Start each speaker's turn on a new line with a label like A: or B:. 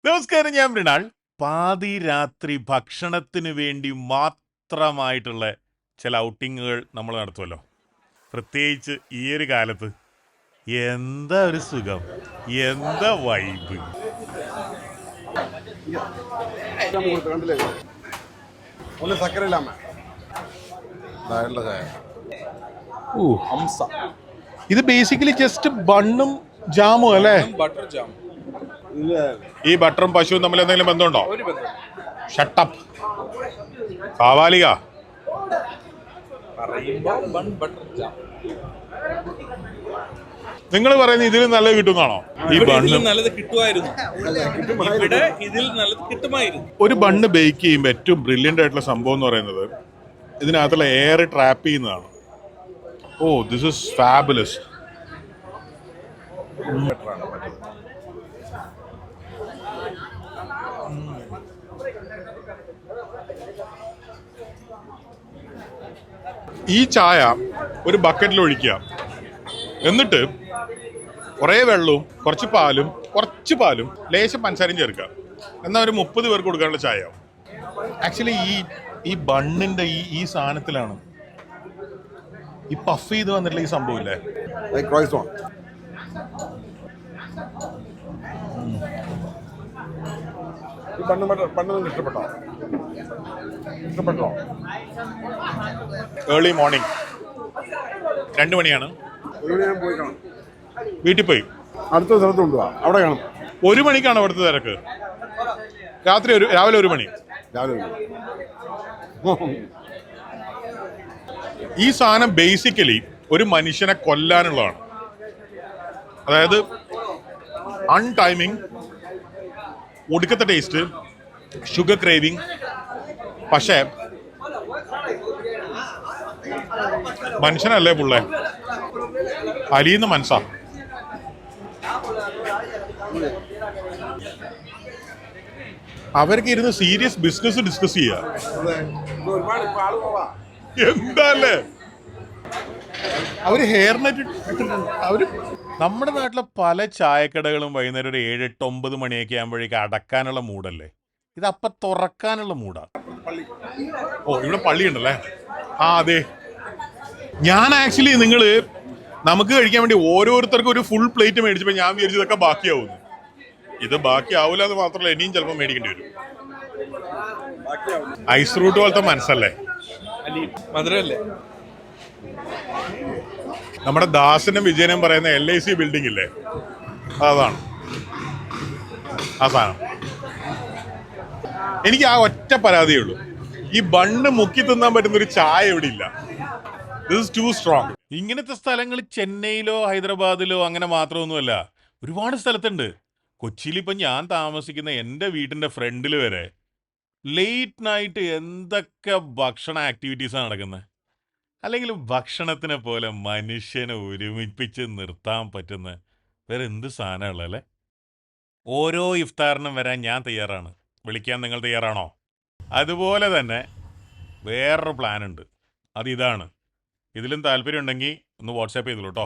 A: നമസ്കാരം, ഞാൻ മൃണാൾ. പാതിരാത്രി ഭക്ഷണത്തിന് വേണ്ടി മാത്രമായിട്ടുള്ള ചില ഔട്ടിങ്ങുകൾ നമ്മൾ നടത്തുമല്ലോ, പ്രത്യേകിച്ച് ഈ ഒരു കാലത്ത്. എന്താ ഒരു സുഖം, എന്താ വൈബ്. ഇത് ബേസിക്കലി ജസ്റ്റ് ബണ്ണും ജാമും അല്ലേ?
B: Butter jam.
A: ഈ ബട്ടറും പശുവും തമ്മിൽ എന്തെങ്കിലും ബന്ധമുണ്ടോ? ഷട്ടപ്പ് കാവാലിക. നിങ്ങൾ പറയുന്നത് ഇതിൽ നല്ലത് കിട്ടുന്നാണോ? ഈ ബണ്ണ്
B: നല്ലത് കിട്ടുമായിരുന്നു, ഇവിടെ ഇതിൽ നല്ലത് കിട്ടുമായിരുന്നു.
A: ഒരു ബണ്ണ് ബേക്ക് ചെയ്യുമ്പോൾ ഏറ്റവും ബ്രില്യൻ്റ് ആയിട്ടുള്ള സംഭവം എന്ന് പറയുന്നത് ഇതിനകത്തുള്ള എയർ ട്രാപ്പ് ചെയ്യുന്നതാണ്. ഓ, ദിസ് ഇസ് ഫാബുലസ്. ഈ ചായ ഒരു ബക്കറ്റിൽ ഒഴിക്കുക, എന്നിട്ട് കുറേ വെള്ളവും കുറച്ച് പാലും ലേശം പഞ്ചസാരയും ചേർക്കുക. എന്നാൽ ഒരു 30 പേർക്ക് കൊടുക്കാനുള്ള ചായ. ആക്ച്വലി ഈ ബണ്ണിന്റെ ഈ സാധനത്തിലാണ് ഈ പഫ് ചെയ്ത് വന്നിട്ടുള്ള ഈ സംഭവം ഇല്ലേ? ഏർലി മോർണിംഗ് 2 മണിയാണ്. വീട്ടിൽ പോയി
C: അടുത്ത സ്ഥലത്ത് കൊണ്ടുപോവാ, അവിടെ കാണും.
A: 1 മണിക്കാണ് അവിടുത്തെ തിരക്ക്. രാവിലെ 1 മണി. ഈ സാധനം ബേസിക്കലി ഒരു മനുഷ്യനെ കൊല്ലാനുള്ളതാണ്. അതായത് അൺടൈമിങ്, ഒടുക്കത്തെ ടേസ്റ്റ്, ഷുഗർ ക്രേവിങ്. പക്ഷേ മനുഷ്യനല്ലേ പുള്ളേ, അലിയുന്ന മനസ്സാ. അവർക്ക് ഇരുന്ന് സീരിയസ് ബിസിനസ് ഡിസ്കസ് ചെയ്യുക. എന്താല്ലേ അവര് ഹെയർ നെറ്റ് ഇട്ടിട്ടുണ്ട്. അവര് നമ്മുടെ നാട്ടിലെ പല ചായക്കടകളും വൈകുന്നേരം ഒരു 7, 8, 9 മണിയൊക്കെ ആകുമ്പോഴേക്ക് അടക്കാനുള്ള മൂടല്ലേ, ഇത് അപ്പം തുറക്കാനുള്ള മൂടാ. ഓ, ഇവിടെ പള്ളിയുണ്ടല്ലേ? ആ അതെ. ഞാൻ ആക്ച്വലി നമുക്ക് കഴിക്കാൻ വേണ്ടി ഓരോരുത്തർക്കും ഒരു ഫുൾ പ്ലേറ്റ് മേടിച്ചപ്പോൾ ഞാൻ വിചാരിച്ചു ഇതൊക്കെ ബാക്കിയാവുന്നു. ഇത് ബാക്കിയാവില്ല എന്ന് മാത്രമല്ല, ഇനിയും ചിലപ്പോൾ മേടിക്കേണ്ടി വരും. ഐസ് ഫ്രൂട്ട് പോലത്തെ മനസ്സല്ലേ,
B: മധുരല്ലേ?
A: നമ്മുടെ ദാസനും വിജയനും പറയുന്ന LIC ബിൽഡിംഗ് ഇല്ലേ, അതാണ് ആ സാധനം. എനിക്ക് ആ ഒറ്റ പരാതിയേ ഉള്ളൂ, ഈ ബണ്ണ് മുക്കി തിന്നാൻ പറ്റുന്ന ഒരു ചായ ഇവിടെ ഇല്ല. This is too strong. ഇങ്ങനത്തെ സ്ഥലങ്ങൾ ചെന്നൈയിലോ ഹൈദരാബാദിലോ അങ്ങനെ മാത്രമൊന്നുമല്ല, ഒരുപാട് സ്ഥലത്തുണ്ട്. കൊച്ചിയിൽ ഇപ്പം ഞാൻ താമസിക്കുന്ന എൻ്റെ വീട്ടിൻ്റെ ഫ്രണ്ടിൽ വരെ ലേറ്റ് നൈറ്റ് എന്തൊക്കെ ഭക്ഷണ ആക്ടിവിറ്റീസാണ് നടക്കുന്നത്. അല്ലെങ്കിൽ ഭക്ഷണത്തിനെ പോലെ മനുഷ്യനെ ഒരുമിപ്പിച്ച് നിർത്താൻ പറ്റുന്ന വേറെ എന്ത് സാധനമുള്ളല്ലേ? ഓരോ ഇഫ്താറിനും വരാൻ ഞാൻ തയ്യാറാണ്. വിളിക്കാൻ നിങ്ങൾ തയ്യാറാണോ? അതുപോലെ തന്നെ വേറൊരു പ്ലാനുണ്ട്, അതിതാണ്. ഇതിലും താല്പര്യം ഉണ്ടെങ്കിൽ ഒന്ന് വാട്സാപ്പ് ചെയ്തോളൂ കേട്ടോ.